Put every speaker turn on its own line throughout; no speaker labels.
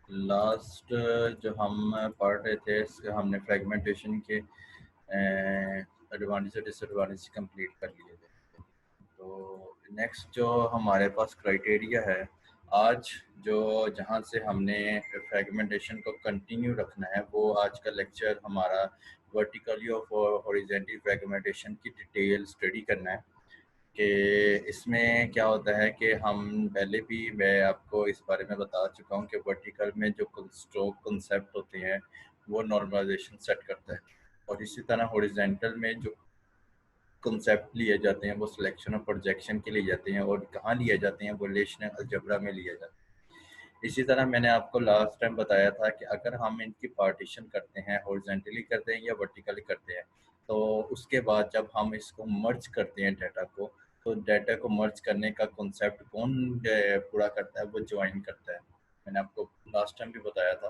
Last जो हम पढ़ रहे थे इसके हमने फ्रेगमेंटेशन के एडवांटेज और डिसएडवांटेज कंप्लीट कर लिए थे। तो नेक्स्ट जो हमारे पास क्राइटेरिया है आज, जो जहाँ से हमने फ्रेगमेंटेशन को कंटिन्यू रखना है, वो आज का लेक्चर हमारा वर्टिकली और हॉरिजॉन्टल फ्रेगमेंटेशन की डिटेल स्टडी करना है। कि इसमें क्या होता है कि हम पहले भी मैं आपको इस बारे में बता चुका हूँ कि वर्टिकल में जो स्ट्रोक कंसेप्ट होते हैं वो नॉर्मलाइजेशन सेट करता है, और इसी तरह हॉरिजॉन्टल में जो कंसेप्ट लिए जाते हैं वो सिलेक्शन और प्रोजेक्शन के लिए जाते हैं, और कहाँ लिए जाते हैं वो रिलेशनल अलजेब्रा में लिए जाते हैं। इसी तरह मैंने आपको लास्ट टाइम बताया था कि अगर हम इनकी पार्टीशन करते हैं, हॉरिजॉन्टली करते हैं या वर्टिकली करते हैं, तो उसके बाद जब हम इसको मर्ज करते हैं डाटा को, तो डाटा को मर्ज करने का कॉन्सेप्ट कौन पूरा करता है, वो ज्वाइन करता है। मैंने आपको लास्ट टाइम भी बताया था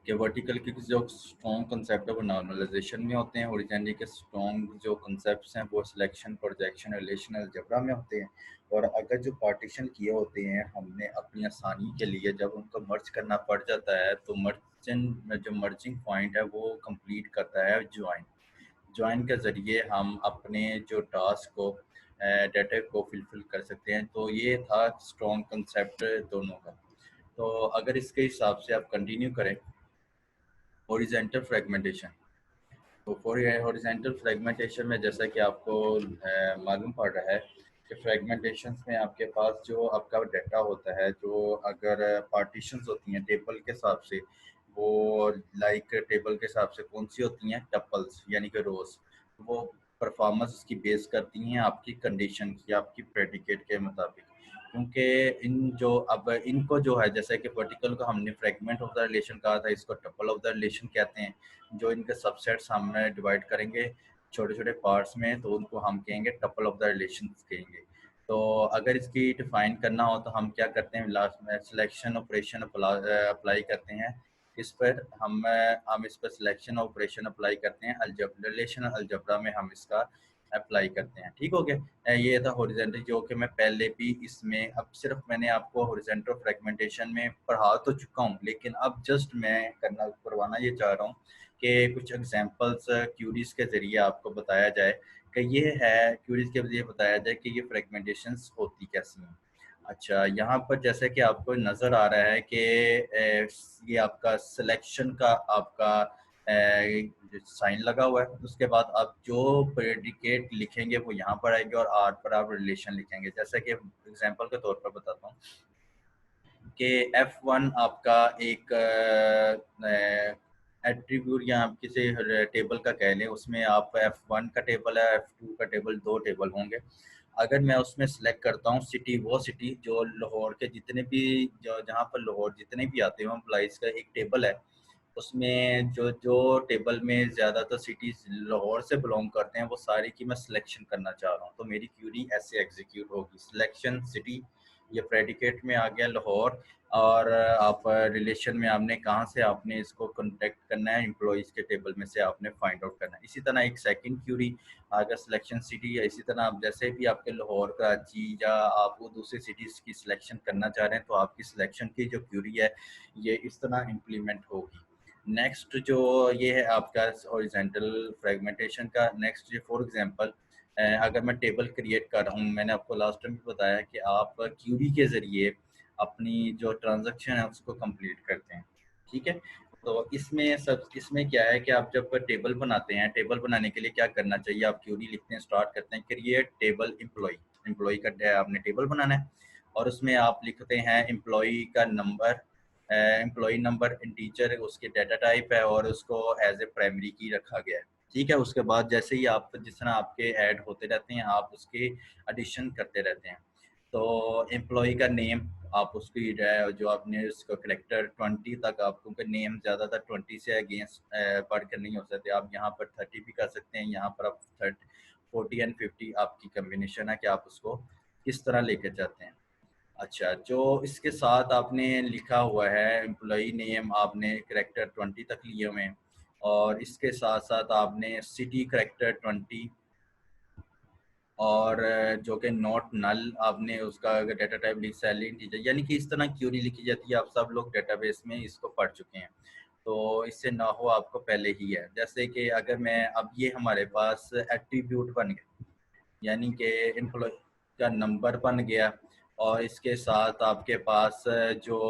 कि वर्टिकल के जो स्ट्रॉन्ग कंसेप्ट है वो नॉर्मलाइजेशन में होते हैं, हॉरिजॉन्टल के स्ट्रॉन्ग जो कंसेप्ट्स हैं वो सिलेक्शन, प्रोजेक्शन, रिलेशन, अलजेब्रा में होते हैं। और अगर जो पार्टीशन किए होते हैं हमने अपनी आसानी के लिए, जब उनको मर्ज करना पड़ जाता है तो जो मर्जिंग पॉइंट है वो कंप्लीट करता है ज्वाइन। ज्वाइन के ज़रिए हम अपने जो टास्क को डाटा को फिलफिल कर सकते हैं। तो ये था स्ट्रॉन्ग कंसेप्ट दोनों का। तो अगर इसके हिसाब से आप कंटिन्यू करें, हॉरिजॉन्टल फ्रेगमेंटेशन, तो फॉर हॉरिजॉन्टल फ्रेगमेंटेशन में जैसा कि आपको मालूम पड़ रहा है कि फ्रेगमेंटेशन में आपके पास जो आपका डाटा होता है, जो अगर पार्टीशंस होती हैं टेबल के हिसाब से, वो लाइक टेबल के हिसाब से कौन सी होती हैं, टपल्स यानी कि रोज। वो परफॉर्मेंस उसकी बेस करती हैं आपकी कंडीशन की, आपकी प्रेडिकेट के मुताबिक। क्योंकि इन जो अब इनको जो है, जैसे कि वर्टिकल को हमने फ्रेगमेंट ऑफ द रिलेशन कहा था, इसको टपल ऑफ द रिलेशन कहते हैं। जो इनके सबसेट्स हम डिवाइड करेंगे छोटे छोटे पार्ट्स में, तो उनको हम कहेंगे टपल ऑफ द रिलेशंस कहेंगे। तो अगर इसकी डिफाइन करना हो तो हम क्या करते हैं, लास्ट में सिलेक्शन ऑपरेशन अप्लाई करते हैं। इस पर हम इस पर सिलेक्शन ऑपरेशन अप्लाई करते हैं, अलजब्रा रिलेशन अलजब्रा में हम इसका अप्लाई करते हैं। ठीक हो गया। ये था हॉरिजॉन्टल, जो कि मैं पहले भी इसमें, अब सिर्फ मैंने आपको हॉरिजॉन्टल फ्रेगमेंटेशन में पढ़ा तो चुका हूँ, लेकिन अब जस्ट मैं करवाना ये चाह रहा हूँ कि कुछ एग्जांपल्स क्यूरीज के ज़रिए आपको बताया जाए कि ये है, क्यूरीज के ज़रिए बताया जाए कि ये फ्रेगमेंटेशंस होती कैसी हैं। अच्छा, यहाँ पर जैसे कि आपको नज़र आ रहा है कि ये आपका सिलेक्शन का आपका साइन लगा हुआ है। उसके बाद आप जो प्रेडिकेट लिखेंगे वो यहाँ पर आएंगे, और आर पर आप रिलेशन लिखेंगे। जैसे कि एग्जांपल के तौर पर बताता हूँ कि F1 आपका एक एट्रीब्यूट या आप किसी टेबल का कह लें, उसमें आप F1 का टेबल है, F2 का टेबल, दो टेबल होंगे। अगर मैं उसमें सेलेक्ट करता हूँ सिटी, वो सिटी जो लाहौर के जितने भी, जो जहाँ पर लाहौर जितने भी आते हो एम्प्लॉइज़ का एक टेबल है, उसमें जो जो टेबल में ज़्यादातर सिटीज़ लाहौर से बिलोंग करते हैं वो सारी की मैं सिलेक्शन करना चाह रहा हूँ। तो मेरी क्यूरी ऐसे एग्जीक्यूट होगी, सिलेक्शन सिटी, ये प्रेडिकेट में आ गया लाहौर, और आप रिलेशन में आपने कहाँ से आपने इसको कॉन्टेक्ट करना है, एम्प्लॉइज़ के टेबल में से आपने फाइंड आउट करना है। इसी तरह एक सेकंड क्यूरी अगर सिलेक्शन सिटी, या इसी तरह आप जैसे भी आपके लाहौर, कराची, या आप वो दूसरी सिटीज़ की सिलेक्शन करना चाह रहे हैं, तो आपकी सिलेक्शन की जो क्यूरी है ये इस तरह इम्प्लीमेंट होगी। नेक्स्ट जो ये है आपका हॉरिजॉन्टल फ्रेगमेंटेशन का। नेक्स्ट फॉर एग्जांपल, अगर मैं टेबल क्रिएट कर रहा हूँ, मैंने आपको लास्ट टाइम भी बताया कि आप क्यूरी के ज़रिए अपनी जो ट्रांजैक्शन है उसको कंप्लीट करते हैं। ठीक है। तो इसमें क्या है कि आप जब टेबल बनाते हैं, टेबल बनाने के लिए क्या करना चाहिए, आप क्यूरी लिखते हैं, स्टार्ट करते हैं क्रिएट टेबल एम्प्लॉय। एम्प्लॉय का आपने टेबल बनाना है, और उसमें आप लिखते हैं एम्प्लॉय का नंबर, एम्प्लॉय नंबर इंटीजर उसके डाटा टाइप है, और उसको एज ए प्राइमरी की रखा गया है। ठीक है। उसके बाद जैसे ही आप, जिस तरह आपके ऐड होते रहते हैं, आप उसके एडिशन करते रहते हैं। तो एम्प्लॉय का नेम, आप उसकी जो आपने उसको करेक्टर 20 तक, आपको नेम ज़्यादातर 20 से अगेंस्ट बढ़ कर नहीं हो सकते। आप यहाँ पर 30 भी कर सकते हैं, यहाँ पर आप 30, 40 एंड 50 आपकी कम्बिनेशन है कि आप उसको किस तरह लेकर जाते हैं। अच्छा, जो इसके साथ आपने लिखा हुआ है एम्प्लॉई नेम, आपने करेक्टर 20 तक लिए हुए हैं, और इसके साथ साथ आपने सिटी करेक्टर 20, और जो कि नॉट नल आपने उसका अगर डाटा टाइप लिख सैलरी इंटीजर, यानी कि इस तरह क्यूरी लिखी जाती है। आप सब लोग डेटाबेस में इसको पढ़ चुके हैं, तो इससे ना हो आपको पहले ही है। जैसे कि अगर मैं अब ये हमारे पास एट्रीब्यूट बन गया, यानी कि एम्प्लॉय का नंबर बन गया, और इसके साथ आपके पास जो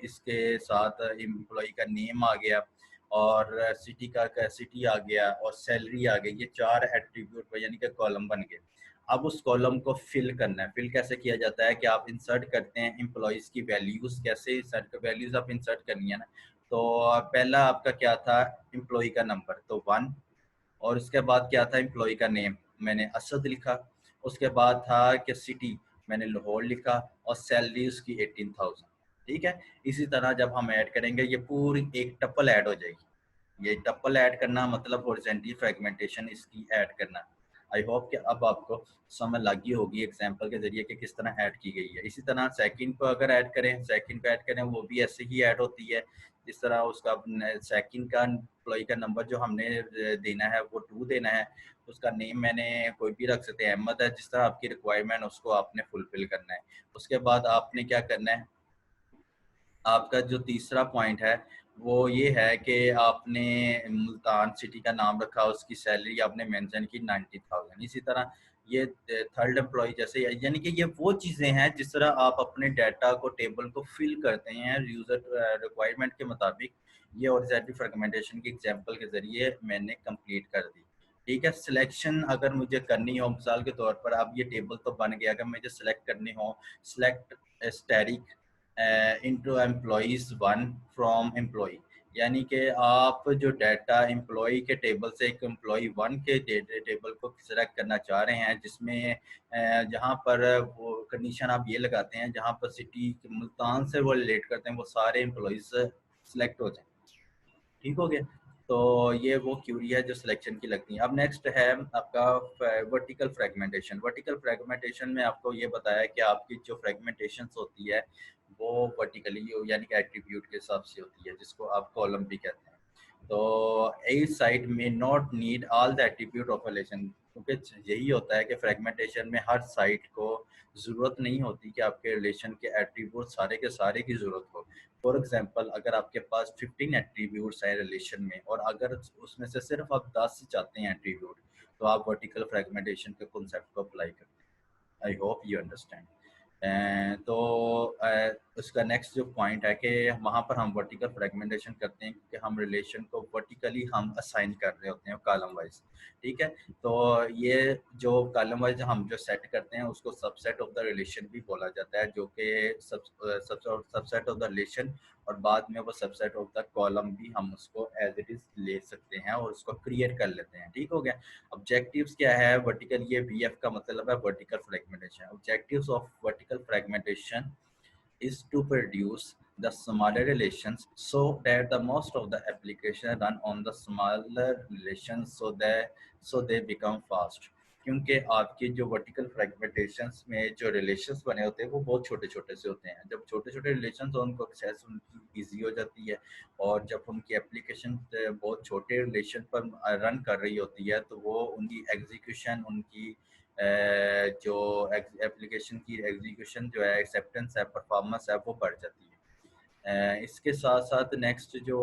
इसके साथ एम्प्लॉय का नेम आ गया, और सिटी का सिटी आ गया, और सैलरी आ गई। ये 4 एट्रीब्यूट यानी कि कॉलम बन गए। अब उस कॉलम को फिल करना है। फिल कैसे किया जाता है कि आप इंसर्ट करते हैं एम्प्लॉयज़ की वैल्यूज़। कैसे इंसर्ट, वैल्यूज़ आप इंसर्ट करनी है ना। तो पहला आपका क्या था, एम्प्लॉय का नंबर, तो 1। और उसके बाद क्या था, एम्प्लॉय का नेम, मैंने असद लिखा। उसके बाद था कि सिटी, मैंने लाहौर लिखा, और सैलरी उसकी 18,000। ठीक है। इसी तरह जब हम ऐड करेंगे, ये पूरी एक टपल ऐड हो जाएगी। ये टपल ऐड करना मतलब हॉरिजॉन्टल फ्रेगमेंटेशन इसकी ऐड करना। आई होप कि अब आपको समझ लगी होगी एग्जांपल के जरिए कि किस तरह ऐड की गई है। इसी तरह सेकंड को अगर ऐड करें, सेकंड को ऐड करें, वो भी ऐसे ही ऐड होती है। जिस तरह उसका सेकंड का एम्प्लॉय का नंबर जो हमने देना है वो 2 देना है। उसका नेम मैंने कोई भी रख सकते हैं, अहमद है। जिस तरह आपकी रिक्वायरमेंट उसको आपने फुलफिल करना है। उसके बाद आपने क्या करना है, आपका जो तीसरा पॉइंट है वो ये है कि आपने मुल्तान सिटी का नाम रखा, उसकी सैलरी आपने मेंशन की 90,000। इसी तरह ये थर्ड एम्प्लॉय जैसे, यानी कि ये वो चीज़ें हैं जिस तरह आप अपने डाटा को, टेबल को फिल करते हैं यूज़र रिक्वायरमेंट के मुताबिक। ये हॉरिजॉन्टल फ्रेगमेंटेशन की एग्जांपल के ज़रिए मैंने कंप्लीट कर दी। ठीक है। सिलेक्शन अगर मुझे करनी हो, मिसाल के तौर पर अब ये टेबल तो बन गया, अगर मुझे सेलेक्ट करनी हो, select static into employees 1 from employ, यानी कि आप जो डाटा एम्प्लॉय के टेबल से एक एम्प्लॉय 1 के टेबल को सिलेक्ट करना चाह रहे हैं, जिसमें जहां पर वो कंडीशन आप ये लगाते हैं, जहां पर सिटी मुल्तान से वो रिलेट करते हैं, वो सारे एम्प्लॉयज सिलेक्ट हो जाए। ठीक हो गया। तो ये वो क्यूरी है जो सिलेक्शन की लगती है। अब नेक्स्ट है आपका वर्टिकल फ्रेगमेंटेशन। वर्टिकल फ्रेगमेंटेशन में आपको ये बताया कि आपकी जो फ्रेगमेंटेशन होती है वो वर्टिकली यानी कि एट्रीब्यूट के हिसाब से होती है, जिसको आप कॉलम भी कहते हैं। तो ए साइट में not need all the attribute of relation, क्योंकि यही होता है कि फ्रेगमेंटेशन में हर साइट को ज़रूरत नहीं होती कि आपके रिलेशन के एट्रीब्यूट सारे के सारे की ज़रूरत हो। फॉर एग्जांपल, अगर आपके पास 15 एट्रीब्यूट्स हैं रिलेशन में, और अगर उसमें से सिर्फ आप 10 चाहते हैं एट्रीब्यूट, तो आप वर्टिकल फ्रेगमेंटेशन के कॉन्सेप्ट को अप्लाई करते हैं। I hope you understand. तो उसका नेक्स्ट जो पॉइंट है कि वहाँ पर हम वर्टिकल फ्रेगमेंटेशन करते हैं क्योंकि हम रिलेशन को वर्टिकली हम असाइन कर रहे होते हैं कॉलम वाइज। ठीक है। तो ये जो कॉलम वाइज हम जो सेट करते हैं उसको सबसेट ऑफ द रिलेशन भी बोला जाता है, जो कि सबसेट ऑफ द रिलेशन, और बाद में वो सबसेट ऑफ द कॉलम भी हम उसको एज इट इज ले सकते हैं और उसको क्रिएट कर लेते हैं। ठीक हो गया। ऑब्जेक्टिव्स क्या है वर्टिकल, ये वीएफ का मतलब है vertical fragmentation. Objectives of vertical fragmentation is to produce the smaller relations so that the most of the application run on the smaller relations so they become fast। क्योंकि आपकी जो vertical फ्रेगमेंटेशंस में जो relations बने होते हैं वो बहुत छोटे छोटे से होते हैं। जब छोटे छोटे रिलेशंस हो उनको एक्सेस उनकी ईजी हो जाती है, और जब उनकी एप्लीकेशन बहुत छोटे रिलेशन पर रन कर रही होती है तो वो उनकी एग्जीक्यूशन, उनकी जो एप्लीकेशन की एग्जीक्यूशन जो है, एक्सेप्टेंस है, परफॉर्मेंस है, वो बढ़ जाती है। इसके साथ साथ नेक्स्ट जो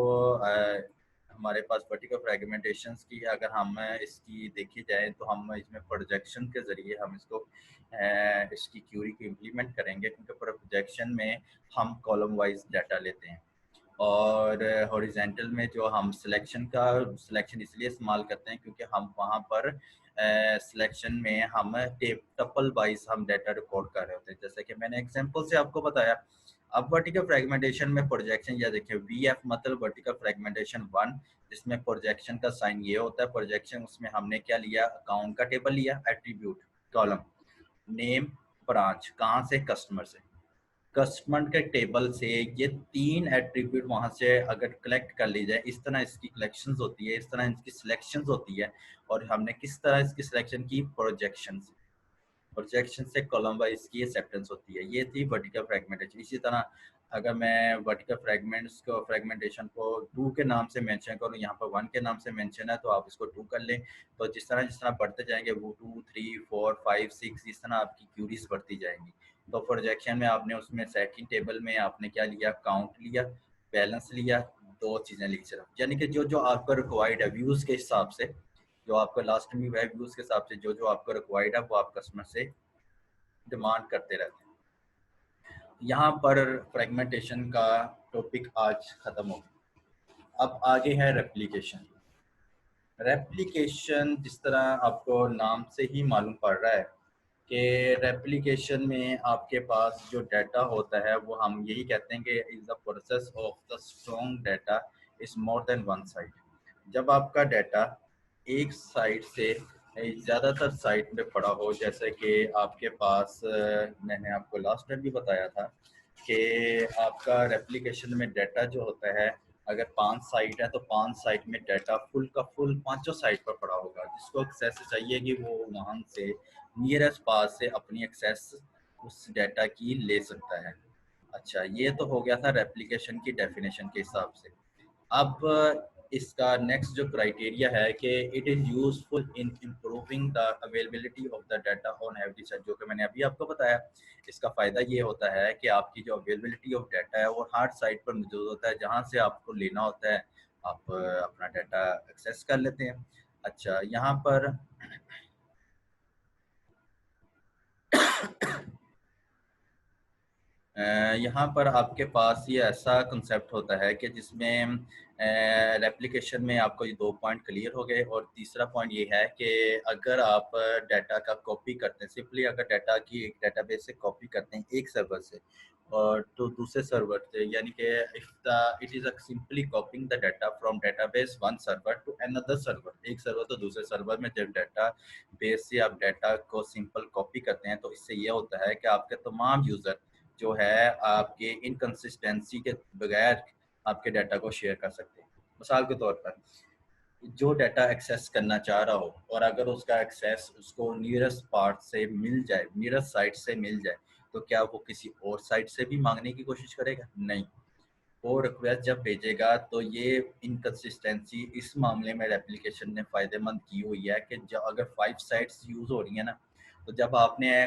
हमारे पास वर्टिकल फ्रेगमेंटेशंस की अगर हम इसकी देखी जाए तो हम इसमें प्रोजेक्शन के ज़रिए हम इसको इसकी क्यूरी को इम्प्लीमेंट करेंगे, क्योंकि प्रोजेक्शन में हम कॉलम वाइज डाटा लेते हैं। और हॉरिजेंटल में जो हम सिलेक्शन इसलिए इस्तेमाल करते हैं क्योंकि हम वहाँ पर सिलेक्शन में हम टपल वाइज हम डाटा रिकॉर्ड कर रहे होते हैं, जैसे कि मैंने एग्जांपल से आपको बताया। अब वर्टिकल फ्रेगमेंटेशन में प्रोजेक्शन या देखिए वीएफ मतलब वर्टिकल फ्रेगमेंटेशन 1, जिसमें प्रोजेक्शन का साइन ये होता है। प्रोजेक्शन उसमें हमने क्या लिया, अकाउंट का टेबल लिया, एट्रीब्यूट कॉलम, नेम, ब्रांच, कहाँ से, कस्टमर से। कस्टमर के टेबल से ये 3 एट्रीब्यूट वहां से अगर कलेक्ट कर ली जाए, इस तरह इसकी कलेक्शंस होती है, इस तरह इसकी सिलेक्शंस होती है। और हमने किस तरह इसकी सिलेक्शन की, प्रोजेक्शन से कॉलम वाइज की एक्सेप्टेंस होती है। ये थी वर्टिकल फ्रेगमेंटेशन। इसी तरह अगर मैं वर्टिकल फ्रेगमेंटेशन को 2 के नाम से मेंशन करूँ, यहाँ पर 1 के नाम से मेंशन है, तो आप इसको 2 कर लें। तो जिस तरह बढ़ते जाएंगे वो 2, 3, 4, 5, 6 इस तरह आपकी क्यूरीज बढ़ती जाएंगी। तो प्रोजेक्शन में आपने उसमें सेकंड टेबल में आपने क्या लिया, काउंट लिया, बैलेंस लिया, 2 चीज़ें ली सिर्फ, यानी कि जो जो आपका रिक्वायर्ड है व्यूज़ के हिसाब से, जो आपका लास्ट में है व्यूज़ के हिसाब से जो जो आपको रिक्वायर्ड है वो आप कस्टमर से डिमांड करते रहते हैं। यहाँ पर फ्रेगमेंटेशन का टॉपिक आज ख़त्म हो गया। अब आगे है रेप्लिकेशन। रेप्लिकेशन जिस तरह आपको नाम से ही मालूम पड़ रहा है कि रेप्लिकेशन में आपके पास जो डाटा होता है वो हम यही कहते हैं कि is the process of the strong data is more than one side. जब आपका डाटा एक साइड से ज़्यादातर साइड पे पड़ा हो, जैसे कि आपके पास मैंने आपको लास्ट टाइम भी बताया था कि आपका रेप्लिकेशन में डाटा जो होता है, अगर 5 साइट है तो 5 साइट में डाटा फुल का फुल पांचों साइट पर पड़ा होगा, जिसको एक्सेस चाहिए कि वो वहां से नियरेस्ट पास से अपनी एक्सेस उस डाटा की ले सकता है। अच्छा, ये तो हो गया था रेप्लिकेशन की डेफिनेशन के हिसाब से। अब इसका नेक्स्ट जो क्राइटेरिया है कि it is useful in improving the availability of the data on every site, जो कि मैंने अभी आपको बताया। इसका फ़ायदा ये होता है कि आपकी जो अवेलेबिलिटी ऑफ डाटा है वो हर साइट पर मौजूद होता है, जहाँ से आपको लेना होता है आप अपना डाटा एक्सेस कर लेते हैं। अच्छा, यहाँ पर यहाँ पर आपके पास ये ऐसा कंसेप्ट होता है कि जिसमें रेप्लिकेशन में आपको ये 2 पॉइंट क्लियर हो गए, और तीसरा पॉइंट ये है कि अगर आप डाटा का कॉपी करते हैं, सिंपली अगर डाटा की एक डाटाबेस से कॉपी करते हैं एक सर्वर से और तो दूसरे सर्वर से, यानी कि it is simply copying the data from database one server to another server, एक सर्वर तो दूसरे सर्वर में जब डाटा बेस से आप डाटा को सिंपल कॉपी करते हैं, तो इससे ये होता है कि आपके तमाम यूज़र जो है आपके इनकंसिस्टेंसी के बगैर आपके डाटा को शेयर कर सकते हैं। मिसाल के तौर पर जो डाटा एक्सेस करना चाह रहा हो और अगर उसका एक्सेस उसको नियरेस्ट पार्ट से मिल जाए, नियरेस्ट साइट से मिल जाए, तो क्या वो किसी और साइट से भी मांगने की कोशिश करेगा? नहीं। वो रिक्वेस्ट जब भेजेगा तो ये इनकंसिस्टेंसी इस मामले में एप्लीकेशन ने फ़ायदेमंद की हुई है कि जब अगर 5 साइट्स यूज़ हो रही है ना, तो जब आपने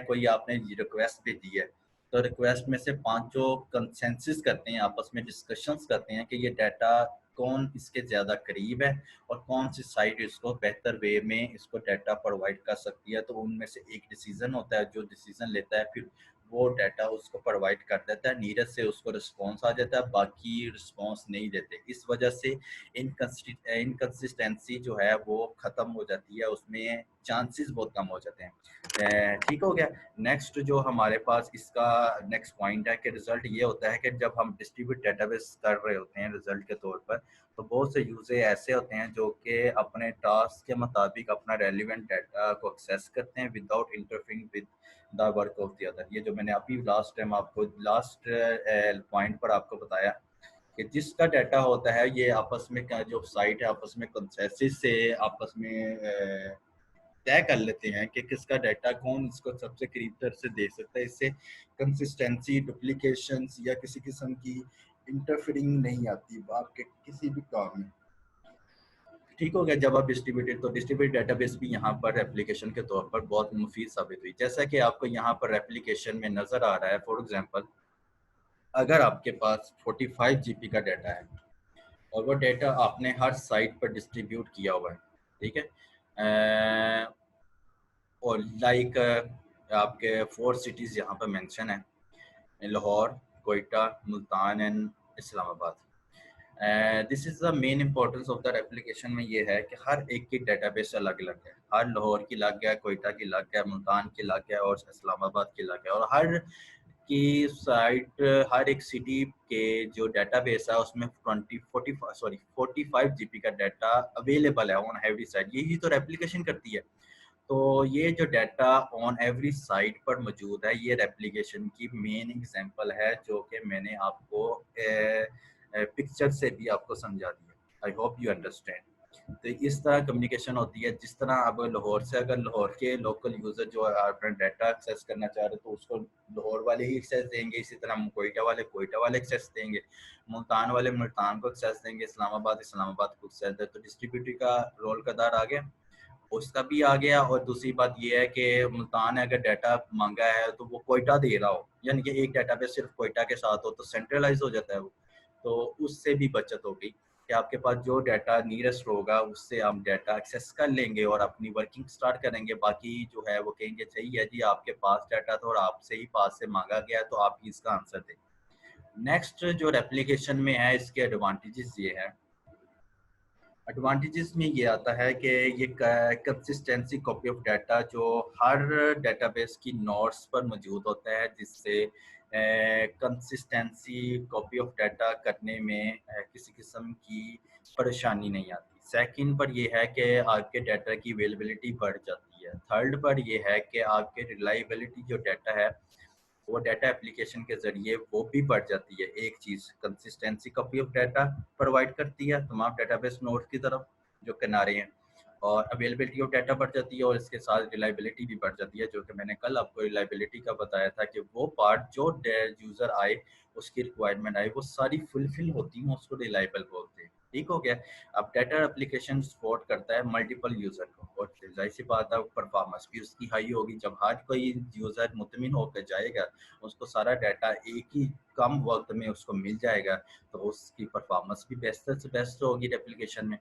रिक्वेस्ट भेजी है, तो रिक्वेस्ट में से पांचों कंसेंसस करते हैं, आपस में डिस्कशंस करते हैं कि ये डाटा कौन इसके ज़्यादा करीब है और कौन सी साइट इसको बेहतर वे में इसको डाटा प्रोवाइड कर सकती है। तो उनमें से एक डिसीजन होता है, जो डिसीजन लेता है फिर वो डाटा उसको प्रोवाइड कर देता है, नीरज से उसको रिस्पॉन्स आ जाता है, बाकी रिस्पॉन्स नहीं देते। इस वजह से इनकन्सिस्टेंसी जो है वो ख़त्म हो जाती है, उसमें चांसेस बहुत कम हो जाते हैं। ठीक हो गया। नेक्स्ट जो हमारे पास इसका नेक्स्ट पॉइंट है कि रिजल्ट ये होता है कि जब हम डिस्ट्रीब्यूट डेटाबेस कर रहे होते हैं रिजल्ट के तौर पर, तो बहुत से यूजर ऐसे होते हैं जो कि अपने टास्क के मुताबिक अपना रेलिवेंट डाटा को एक्सेस करते हैं without interfering with the work of the other. ये जो मैंने अभी लास्ट टाइम आपको लास्ट पॉइंट पर आपको बताया कि जिसका डाटा होता है ये आपस में जो साइट है आपस में कंसेंसस से आपस में तय कर लेते हैं कि किसका डाटा कौन इसको सबसे करीब तर से दे सकता है। इससे कंसिस्टेंसी, डुप्लीकेशंस या किसी किस्म की इंटरफेरिंग नहीं आती आपके किसी भी काम में। ठीक हो गया। जब आप डिस्ट्रीब्यूटेड डेटाबेस भी यहाँ पर एप्लीकेशन के तौर पर बहुत मुफीद साबित हुई, जैसा कि आपको यहाँ पर एप्लीकेशन में नज़र आ रहा है। फॉर एग्जांपल, अगर आपके पास 45 जीबी का डाटा है और वो डाटा आपने हर साइट पर डिस्ट्रीब्यूट किया हुआ है, ठीक है, और लाइक आपके 4 सिटीज़ यहाँ पर मेंशन है, Lahore, Quetta, Multan and Islamabad. This is the main importance of the application में ये है कि हर एक की डेटाबेस अलग अलग है। हर लाहौर की अलग है, कोयटा की अलग है, मुल्तान की अलग है और इस्लामाबाद की अलग है, और हर की साइट, हर एक सिटी के जो डेटाबेस है उसमें 45 जीबी का डाटा अवेलेबल है ऑन एवरी साइट। यही तो रेप्लिकेशन करती है। तो ये जो डाटा ऑन एवरी साइट पर मौजूद है, ये रेप्लिकेशन की मेन एग्जांपल है, जो कि मैंने आपको पिक्चर से भी आपको समझा दिया। I hope you understand. तो इस तरह कम्युनिकेशन होती है। जिस तरह अब लाहौर से अगर लाहौर के लोकल यूज़र जो अपना डाटा एक्सेस करना चाह रहे तो उसको लाहौर वाले ही एक्सेस देंगे, इसी तरह कोयटा वाले एक्सेस देंगे, मुल्तान वाले मुल्तान को एक्सेस देंगे, इस्लामाबाद को एक्सेस देंगे। तो डिस्ट्रीब्यूटर का रोल कदार आ गया, उसका भी आ गया। और दूसरी बात ये है कि मुल्तान ने अगर डाटा मांगा है तो वो कोयटा दे रहा हो, यानी कि एक डाटाबेस सिर्फ कोयटा के साथ हो तो सेंट्रलाइज हो जाता है वो, तो उससे भी बचत होगी कि आपके पास जो डाटा नियरेस्ट होगा उससे हम डाटा एक्सेस कर लेंगे और अपनी वर्किंग स्टार्ट करेंगे। बाकी जो है वो कहेंगे सही है जी, आपके पास डाटा था और आपसे ही पास से मांगा गया तो आप इसका आंसर दें। नेक्स्ट जो रेप्लिकेशन में है, इसके एडवांटेजेस ये है। एडवांटेजेस में ये आता है कि ये कंसिस्टेंसी कॉपी ऑफ डाटा जो हर डेटाबेस की नोड्स पर मौजूद होता है, जिससे कंसिस्टेंसी कॉपी ऑफ डाटा करने में किसी किस्म की परेशानी नहीं आती। सेकंड पर ये है कि आपके डाटा की अवेलेबिलिटी बढ़ जाती है। थर्ड पर ये है कि आपके रिलायबिलिटी जो डाटा है वो डाटा एप्लीकेशन के ज़रिए वो भी बढ़ जाती है। एक चीज़ consistency copy of data provide करती है तमाम डाटाबेस नोड्स की तरफ जो किनारे हैं, और अवेलेबिलिटी ऑफ डाटा बढ़ जाती है, और इसके साथ रिलायबिलिटी भी बढ़ जाती है, जो कि मैंने कल आपको रिलायबिलिटी का बताया था कि वो पार्ट जो यूज़र आए उसकी रिक्वायरमेंट आए वो सारी फुलफिल होती हैं, उसको रिलायबल बोलते हैं। ठीक हो गया। अब डाटा एप्लीकेशन सपोर्ट करता है मल्टीपल यूज़र को, और जाहिर सी बात है परफॉर्मेंस भी उसकी हाई होगी। जब हर कोई यूज़र मुतमिन होकर जाएगा, उसको सारा डाटा एक ही कम वक्त में उसको मिल जाएगा, तो उसकी परफॉर्मेंस भी बेस्ट से बेस्ट होगी एप्लीकेशन में।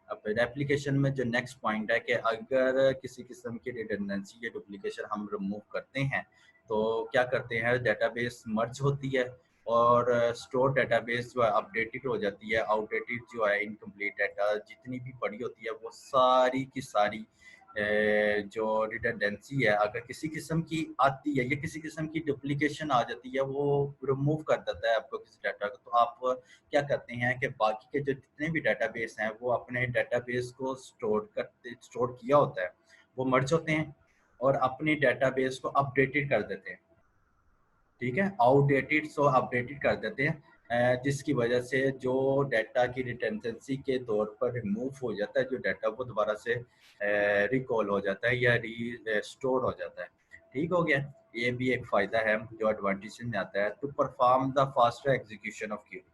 अब एप्लीकेशन में जो नेक्स्ट पॉइंट है कि अगर किसी किस्म की रिडंडेंसी या डुप्लीकेशन हम रिमूव करते हैं तो क्या करते हैं, डाटाबेस मर्ज होती है और स्टोर डाटाबेस जो है अपडेटेड हो जाती है। आउटडेटेड जो है इनकम्प्लीट डाटा जितनी भी पड़ी होती है वो सारी की सारी जो रिडंडेंसी है, अगर किसी किस्म की आती है या किसी किस्म की डुप्लीकेशन आ जाती है, वो रिमूव कर देता है आपको किसी डाटा को। तो आप क्या करते हैं कि बाकी के जो जितने भी डाटाबेस हैं वो अपने डाटाबेस को स्टोर किया होता है, वो मर्ज होते हैं और अपने डाटाबेस को अपडेटेड कर देते हैं। ठीक है, आउटडेटेड सो अपडेटेड कर देते हैं, जिसकी वजह से जो डाटा की रिटेंडेंसी के तौर पर रिमूव हो जाता है, जो डाटा वो दोबारा से रिकॉल हो जाता है या री स्टोर हो जाता है। ठीक हो गया। ये भी एक फ़ायदा है जो एडवांटेज में आता है। To perform the faster execution of query,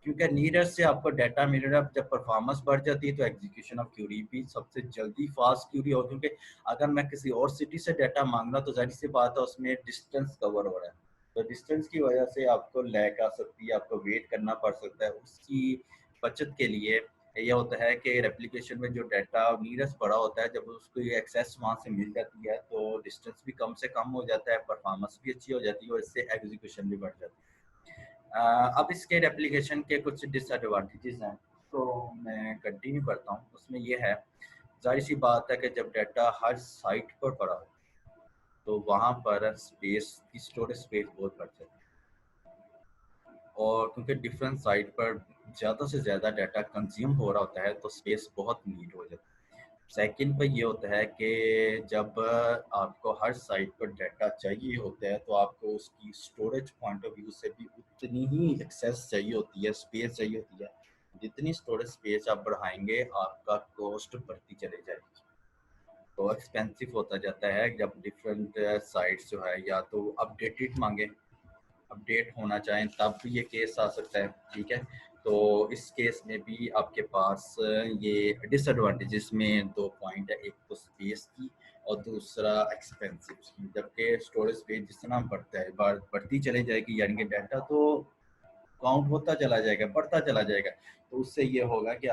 क्योंकि नीडर से आपको डाटा मिल रहा है, जब परफॉर्मेंस बढ़ जाती है तो एग्जीक्यूशन ऑफ क्यूरी भी सबसे जल्दी फास्ट क्यूरी हो। क्योंकि अगर मैं किसी और सिटी से डाटा मांग रहा तो जाहिर सी बात है उसमें डिस्टेंस कवर हो रहा है, तो डिस्टेंस की वजह से आपको लैग आ सकती है, आपको वेट करना पड़ सकता है। उसकी बचत के लिए ये होता है कि रेप्लिकेशन में जो डाटा नीयरेस्ट पड़ा होता है, जब उसको ये एक्सेस वहाँ से मिल जाती है तो डिस्टेंस भी कम से कम हो जाता है, परफॉर्मेंस भी अच्छी हो जाती है और इससे एग्जीक्यूशन भी बढ़ जाती है। अब इसके रेप्लिकेशन के कुछ डिसएडवांटेजेस हैं, तो मैं कंटिन्यू करता हूँ। उसमें ये है, जाहिर सी बात है कि जब डाटा हर साइट पर पड़ा हो तो वहाँ पर स्पेस की स्टोरेज स्पेस बहुत बढ़ जाती है, और क्योंकि डिफरेंट साइट पर ज़्यादा से ज़्यादा डाटा कंज्यूम हो रहा होता है तो स्पेस बहुत नीड हो जाती है। सेकंड पर ये होता है कि जब आपको हर साइट पर डाटा चाहिए होता है तो आपको उसकी स्टोरेज पॉइंट ऑफ व्यू से भी उतनी ही एक्सेस चाहिए होती है, स्पेस चाहिए होती है। जितनी स्टोरेज स्पेस आप बढ़ाएंगे आपका कॉस्ट बढ़ती चली जाएगी, तो एक्सपेंसिव होता जाता है। जब डिफरेंट साइट्स जो है या तो अपडेटेड मांगे, अपडेट होना चाहें, तब भी ये केस आ सकता है। ठीक है, तो इस केस में भी आपके पास ये डिसएडवांटेजेस में दो पॉइंट है, एक तो स्पेस की और दूसरा एक्सपेंसिव की। जबकि स्टोरेज स्पेस जितना बढ़ता है बढ़ती चली जाएगी, यानी कि डाटा तो काउंट होता चला जाएगा, बढ़ता चला जाएगा, तो उससे ये होगा कि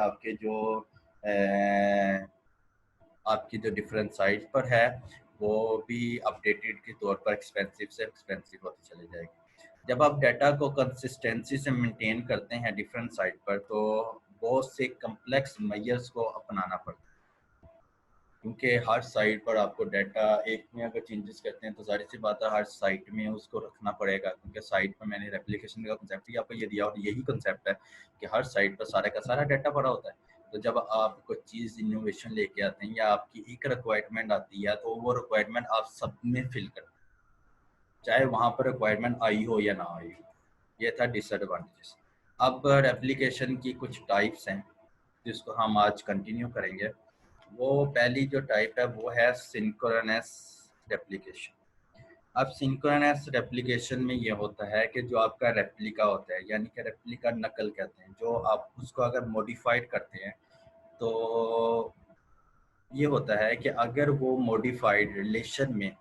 आपकी जो डिफरेंट साइट पर है वो भी अपडेटेड के तौर पर एक्सपेंसिव से एक्सपेंसिव होती चली जाएगी। जब आप डाटा को कंसिस्टेंसी से मेंटेन करते हैं डिफरेंट साइट पर तो बहुत से कम्प्लेक्स मेजर्स को अपनाना पड़ता है, क्योंकि हर साइट पर आपको डाटा एक में अगर चेंजेस करते हैं तो जाहिर सी बात है हर साइट में उसको रखना पड़ेगा, क्योंकि साइट पर मैंने रेप्लिकेशन का कंसेप्ट ही आपको ये दिया और यही कंसेप्ट है कि हर साइट पर सारा का सारा डाटा पड़ा होता है। तो जब आप कोई चीज़ इनोवेशन लेके आते हैं या आपकी एक रिक्वायरमेंट आती है तो वो रिक्वायरमेंट आप सब में फिल करते हैं, चाहे वहाँ पर रिक्वायरमेंट आई हो या ना आई हो। ये था डिसएडवांटेजेस। अब रेप्लिकेशन की कुछ टाइप्स हैं। जिसको हम आज कंटिन्यू करेंगे, वो पहली जो टाइप है वो है सिंक्रोनस रेप्लिकेशन। अब सिंक्रोनस रेप्लिकेशन में ये होता है कि जो आपका रेप्लिका होता है, यानी कि रेप्लिका नकल कहते हैं, जो आप उसको अगर मॉडिफाइड करते हैं तो ये होता है कि अगर वो मॉडिफाइड रिलेशन में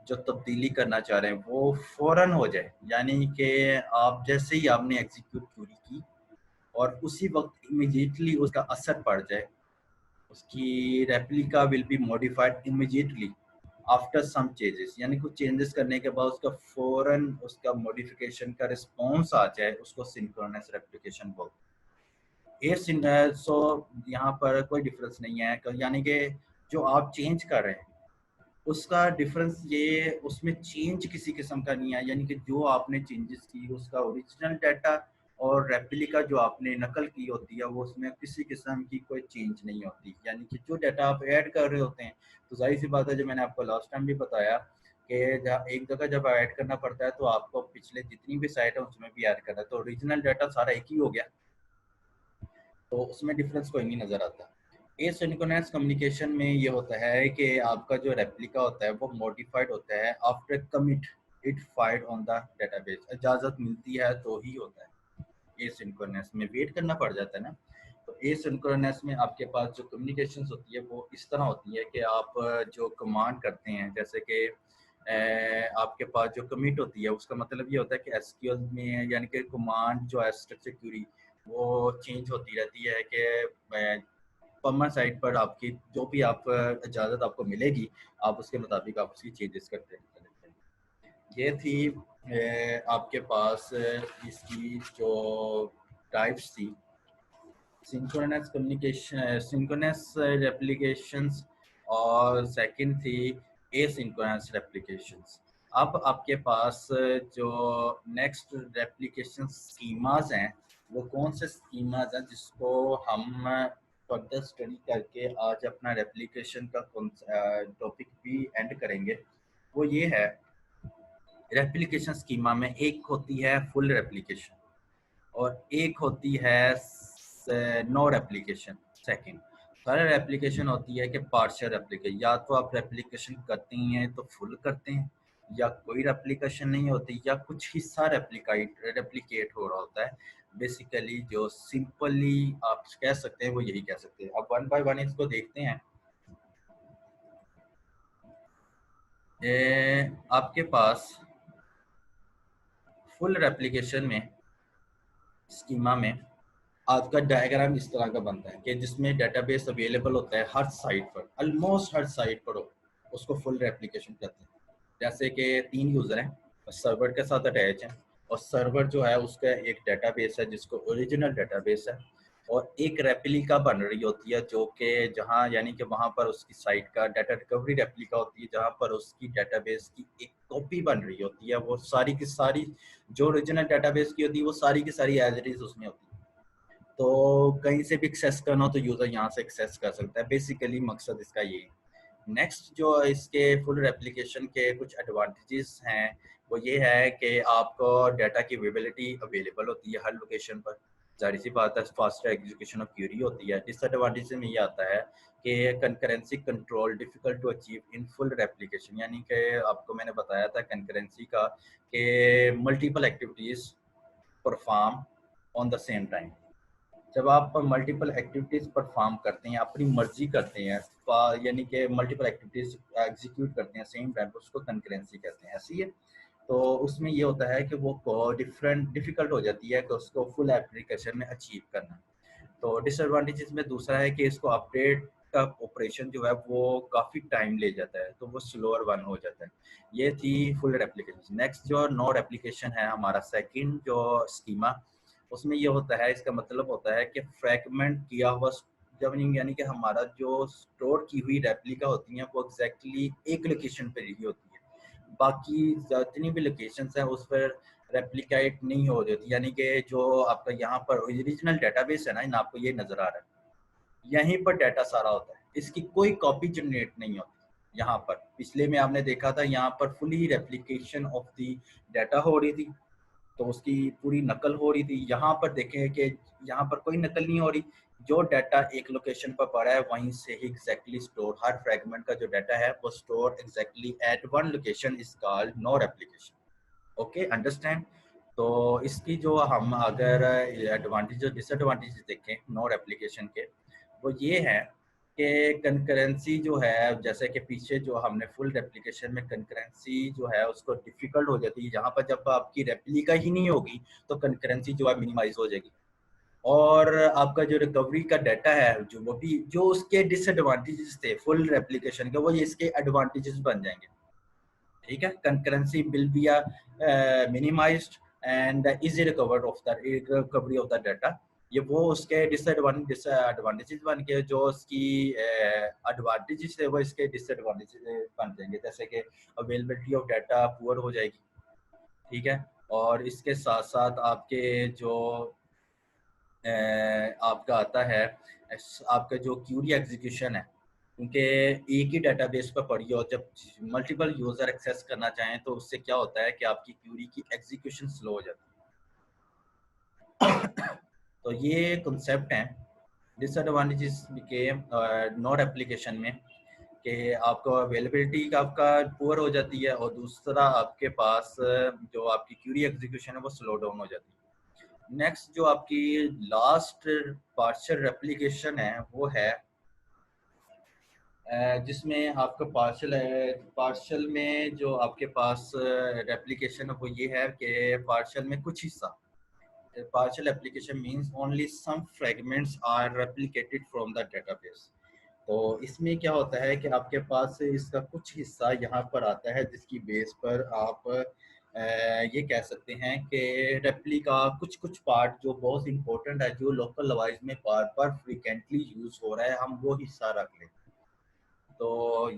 जो तब्दीली करना चाह रहे हैं वो फ़ौरन हो जाए, यानी कि आप जैसे ही आपने एग्जीक्यूट क्यूरी की और उसी वक्त इमीडिएटली उसका असर पड़ जाए, उसकी replica will be modified immediately after some changes, यानी कुछ चेंजेस करने के बाद उसका फ़ौरन उसका मॉडिफिकेशन का रिस्पॉन्स आ जाए, उसको सिंक्रोनस रेप्लिकेशन बोलते हैं। सो यहाँ पर कोई डिफरेंस नहीं है, यानी कि जो आप चेंज कर रहे हैं उसका डिफरेंस ये उसमें चेंज किसी किस्म का नहीं है, यानी कि जो आपने चेंजेस की उसका ओरिजिनल डाटा और रेप्लिका जो आपने नकल की होती है वो उसमें किसी किस्म की कोई चेंज नहीं होती, यानी कि जो डाटा आप ऐड कर रहे होते हैं तो जाहिर सी बात है, जो मैंने आपको लास्ट टाइम भी बताया कि एक जगह जब ऐड करना पड़ता है तो आपको पिछले जितनी भी साइट है उसमें भी ऐड करना है, तो ओरिजिनल डाटा सारा एक ही हो गया, तो उसमें डिफरेंस कोई नहीं नज़र आता। एसिंक्रोनस कम्युनिकेशन में ये होता है कि आपका जो रेप्लिका होता है वो मॉडिफाइड होता है after commit it find on the database, इजाज़त मिलती है तो ही होता है। एसिंक्रोनस में वेट करना पड़ जाता है ना। तो एसिंक्रोनस में आपके पास जो कम्युनिकेशंस होती है वो इस तरह होती है कि आप जो कमांड करते हैं, जैसे कि आपके पास जो कमिट होती है उसका मतलब ये होता है कि एसक्यूएल में, यानी कि कमांड जो है स्ट्रक्चर क्यूरी वो चेंज होती रहती है कि पम्मा साइट पर आपकी जो भी आप इजाज़त आपको मिलेगी आप उसके मुताबिक आप उसकी चेंजेस करते रहते हैं। ये थी आपके पास इसकी जो टाइप्स थी, सिंक्रोनस कम्युनिकेशन, सिंक्रोनस रेप्लिकेशंस, और सेकंड थी एसिंक्रोनस रेप्लिकेशंस। अब आपके पास जो नेक्स्ट रेप्लिकेशन स्कीमाज हैं वो कौन से स्कीमाज हैं जिसको हम फर्दर स्टडी करके आज अपना रेप्लिकेशन का टॉपिक भी एंड करेंगे। वो ये है, रेप्लिकेशन स्कीमा में एक होती है फुल रेप्लिकेशन और एक होती है नो रेप्लिकेशन सेकंड। सारे रेप्लिकेशन होती है कि पार्शियल रेप्लिकेशन, या तो आप रेप्लिकेशन करते ही हैं तो फुल करते हैं, या कोई रेप्लिकेशन नहीं होती, या कुछ हिस्सा रेप्लिकेट हो रहा होता है। बेसिकली जो सिंपली आप कह सकते हैं वो यही कह सकते हैं। अब वन बाय वन इसको देखते हैं। आपके पास फुल रेप्लिकेशन में स्कीमा में आपका डायग्राम इस तरह का बनता है कि जिसमें डेटाबेस अवेलेबल होता है हर साइट पर, ऑलमोस्ट हर साइट पर हो, उसको फुल रेप्लिकेशन कहते हैं। जैसे कि 3 यूज़र हैं और सर्वर के साथ अटैच हैं, और सर्वर जो है उसका एक डेटाबेस है जिसको ओरिजिनल डेटाबेस है, और एक रेप्लिका बन रही होती है जो कि जहाँ, यानी कि वहाँ पर उसकी साइट का डाटा रिकवरी रेप्लिका होती है जहाँ पर उसकी डेटाबेस की एक कॉपी बन रही होती है। वो सारी की सारी जो ओरिजिनल डेटाबेस की होती है वो सारी की सारी एज इट इज उसमें होती है, तो कहीं से भी एक्सेस करना हो तो यूज़र यहाँ से एक्सेस कर सकता है। बेसिकली मकसद इसका ये है। नेक्स्ट जो इसके फुल रेप्लिकेशन के कुछ एडवांटेजेस हैं वो ये है कि आपको डाटा की अवेलेबिलिटी अवेलेबल होती है हर लोकेशन पर, जाहिर सी बात है फास्टर एग्जीक्यूशन ऑफ क्यूरी होती है। डिसएडवांटेज में ये आता है कि concurrency control difficult to achieve in full replication, यानी कि आपको मैंने बताया था कंकरेंसी का कि multiple activities perform on the same time. जब आप मल्टीपल एक्टिविटीज परफॉर्म करते हैं, अपनी मर्जी करते हैं, यानी कि मल्टीपल एक्टिविटीज एग्जीक्यूट करते हैं सेम टाइम, उसको कंकरेंसी कहते हैं। ऐसी है तो उसमें ये होता है कि वो डिफिकल्ट हो जाती है कि उसको फुल एप्लीकेशन में अचीव करना। तो डिसएडवांटेजेस में दूसरा है कि इसको अपडेट का ऑपरेशन जो है वो काफ़ी टाइम ले जाता है, तो वो स्लोअर वन हो जाता है। ये थी फुल रेप्लिकेशन। नेक्स्ट जो नो रेप्लिकेशन है हमारा सेकंड जो स्कीमा, उसमें ये होता है, इसका मतलब होता है कि फ्रैगमेंट किया हुआ, जब यानी कि हमारा जो स्टोर की हुई रेप्लिका होती हैं वो एग्जैक्टली एक लोकेशन पे रही होती है, बाकी जितनी भी लोकेशंस हैं उस पर रेप्लिकेट नहीं हो जाती, यानी कि जो आपका यहाँ पर ओरिजिनल डेटाबेस है ना, आपको ये नज़र आ रहा है यहीं पर डाटा सारा होता है, इसकी कोई कॉपी जनरेट नहीं होती। यहाँ पर पिछले में आपने देखा था यहाँ पर fully replication of the data हो रही थी, तो उसकी पूरी नकल हो रही थी। यहाँ पर देखें कि यहाँ पर कोई नकल नहीं हो रही, जो डाटा एक लोकेशन पर पड़ा है वहीं से ही एग्जैक्टली स्टोर, हर फ्रेगमेंट का जो डाटा है वो store exactly at one location is called node application. Okay, understand. तो इसकी जो हम अगर एडवांटेज और डिसएडवांटेज देखें नोड एप्लीकेशन के, वो ये है कि कंकरेंसी जो है, जैसे कि पीछे जो हमने फुल रेप्लिकेशन में कंकरेंसी जो है उसको डिफिकल्ट हो जाती है, यहाँ पर जब आपकी रेप्लिका ही नहीं होगी तो कंकरेंसी जो है मिनिमाइज हो जाएगी, और आपका जो रिकवरी का डाटा है जो वो भी जो उसके डिसएडवांटेजेस थे फुल रेप्लिकेशन के, वो इसके एडवांटेजेस बन जाएंगे। ठीक है, concurrency will be minimised and easy recovery of the data. ये वो उसके डिसएडवांटेजेस बन के, जो उसकी एडवांटेजेस है वो इसके डिसएडवांटेजेस बन जाएंगे, जैसे कि अवेलेबिलिटी ऑफ डाटा पुअर हो जाएगी। ठीक है, और इसके साथ साथ आपके जो आपका आता है आपका जो क्यूरी एग्जीक्यूशन है, क्योंकि एक ही डेटाबेस पर पड़ी हो, जब मल्टीपल यूजर एक्सेस करना चाहें तो उससे क्या होता है कि आपकी क्यूरी की एग्जीक्यूशन स्लो हो जाती है। तो ये कॉन्सेप्ट है डिसएडवांटेजेस के नोड एप्लीकेशन में, कि आपको अवेलेबिलिटी का आपका पुअर हो जाती है, और दूसरा आपके पास जो आपकी क्यूरी एग्जीक्यूशन है वो स्लो डाउन हो जाती है। नेक्स्ट जो आपकी लास्ट पार्शियल रेप्लिकेशन है वो है जिसमें आपका पार्शियल में जो आपके पास रेप्लिकेशन है वो ये है कि पार्शियल में कुछ हिस्सा, partial application means only some fragments are replicated from the database। तो इसमें क्या होता है कि आपके पास इसका कुछ हिस्सा यहाँ पर आता है जिसकी बेस पर आप ये कह सकते हैं कि रेप्लिका कुछ कुछ पार्ट जो बहुत इंपॉर्टेंट है, जो लोकल वाइज में बार बार फ्रिक्वेंटली यूज हो रहा है, हम वो हिस्सा रख लें। तो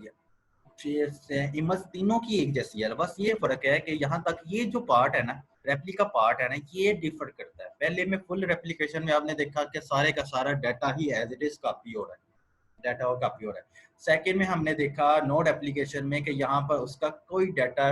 इमेज तीनों की एक जैसी है, बस ये फर्क है कि यहाँ तक ये जो पार्ट है ना, रेप्लिका पार्ट है ना, ये डिफर करता है। पहले में फुल रेप्लिकेशन में आपने देखा कि सारे का सारा डाटा ही एज इट इज कॉपी हो रहा है, डाटा और कॉपी हो रहा है। सेकेंड में हमने देखा नोड एप्लीकेशन में कि यहाँ पर उसका कोई डाटा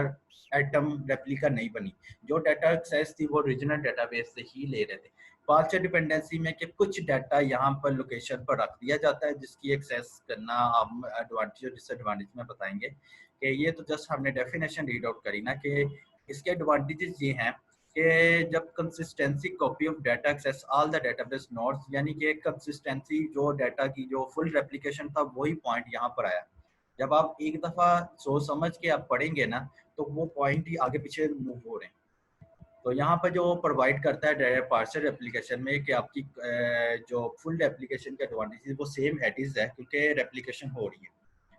आइटम रेप्लिका नहीं बनी, जो डाटा एक्सेस थी वो ओरिजिनल डाटाबेस से ही ले रहे थे। पार्शियल डिपेंडेंसी में कि कुछ डाटा यहाँ पर लोकेशन पर रख दिया जाता है जिसकी एक्सेस करना हम एडवांटेज और डिसएडवांटेज में बताएंगे। कि ये तो जस्ट हमने डेफिनेशन रीड आउट करी ना, कि इसके एडवांटेजेस ये हैं कि जब consistency copy of data access all the database nodes, यानी कि कंसिस्टेंसी जो डाटा की जो फुल रेप्लिकेशन था वही पॉइंट यहाँ पर आया। जब आप एक दफा सोच समझ के आप पढ़ेंगे ना तो वो पॉइंट ही आगे पीछे मूव हो रहे हैं। तो यहाँ पर जो प्रोवाइड करता है पार्शियल एप्लीकेशन में कि आपकी जो फुल एप्लीकेशन के एडवांटेज वो सेम एट इज है, क्योंकि रेप्लिकेशन हो रही है,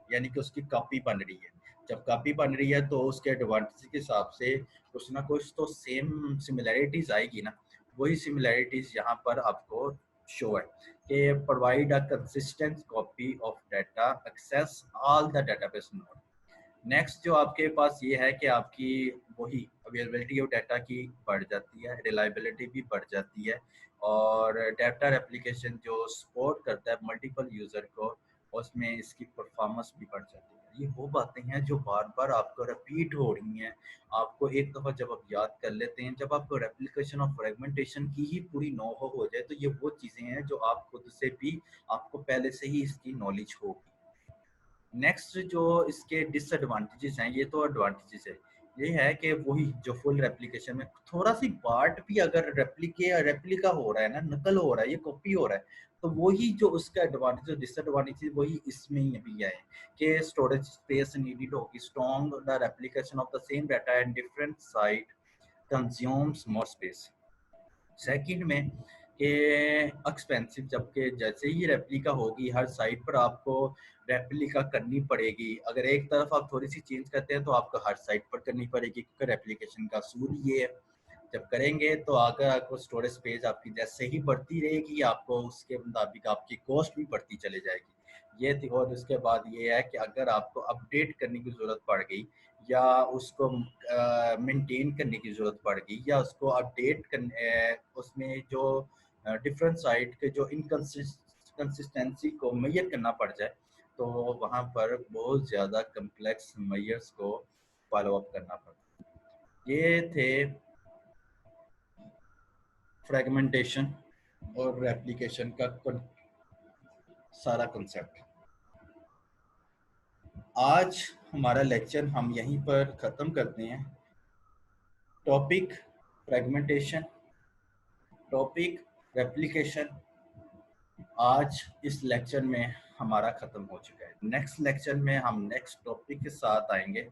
यानी कि उसकी कॉपी बन रही है। जब कॉपी बन रही है तो उसके एडवांटेज के हिसाब से कुछ ना कुछ तो सेम सिमिलैरिटीज आएगी ना, वही सिमिलैरिटीज यहाँ पर आपको शो है कि provide a consistent copy of data access all the database node. Next जो आपके पास ये है कि आपकी वही अवेलेबिलिटी ऑफ डाटा की बढ़ जाती है, रिलायबिलिटी भी बढ़ जाती है, और डाटा रेप्लिकेशन जो सपोर्ट करता है मल्टीपल यूज़र को, उसमें इसकी परफॉर्मेंस भी बढ़ जाती है। ये वो बातें हैं जो बार बार आपको रिपीट हो रही हैं, आपको एक दफ़ा जब आप याद कर लेते हैं, जब आपको रेप्लिकेशन और फ्रेगमेंटेशन की ही पूरी नो हो जाए तो ये वो चीज़ें हैं जो आप खुद से भी आपको पहले से ही इसकी नॉलेज होगी। नेक्स्ट जो इसके डिसएडवांटेजेस हैं, ये तो एडवांटेजेस है, ये है कि वही जो फुल रेप्लिकेशन में थोड़ा सी पार्ट भी अगर रेप्लिका हो रहा है ना, नकल हो रहा है, ये कॉपी हो रहा है, तो वही जो उसका एडवांटेज और डिसएडवांटेज वही इसमें ही भी आए कि स्टोरेज स्पेस नीडेड होगी, strong the replication of the same data and different site consumes more space. Second में कि एक्सपेंसिव, जबकि जैसे ही रेप्लिका होगी हर साइट पर आपको रेप्लिका करनी पड़ेगी। अगर एक तरफ आप थोड़ी सी चेंज करते हैं तो आपको हर साइट पर करनी पड़ेगी, क्योंकि रेप्लिकेशन का असूल ये है। जब करेंगे तो अगर आपको स्टोरेज स्पेस आपकी जैसे ही बढ़ती रहेगी, आपको उसके मुताबिक आपकी कॉस्ट भी बढ़ती चले जाएगी। ये थी। और उसके बाद ये है कि अगर आपको अपडेट करने की ज़रूरत पड़ गई, या उसको मेंटेन करने की ज़रूरत पड़ गई, या उसको अपडेट करने उसमें जो डिफरेंट साइट के जो इनकन्सिस्टेंसी को मेजर करना पड़ जाए, तो वहाँ पर बहुत ज़्यादा कम्प्लेक्स मेजर्स को फॉलो अप करना पड़ता है। ये थे फ्रेगमेंटेशन और रेप्लिकेशन का सारा कंसेप्ट। आज हमारा लेक्चर हम यहीं पर ख़त्म करते हैं। टॉपिक फ्रेगमेंटेशन, टॉपिक रेप्लिकेशन आज इस लेक्चर में हमारा ख़त्म हो चुका है। नेक्स्ट लेक्चर में हम नेक्स्ट टॉपिक के साथ आएंगे।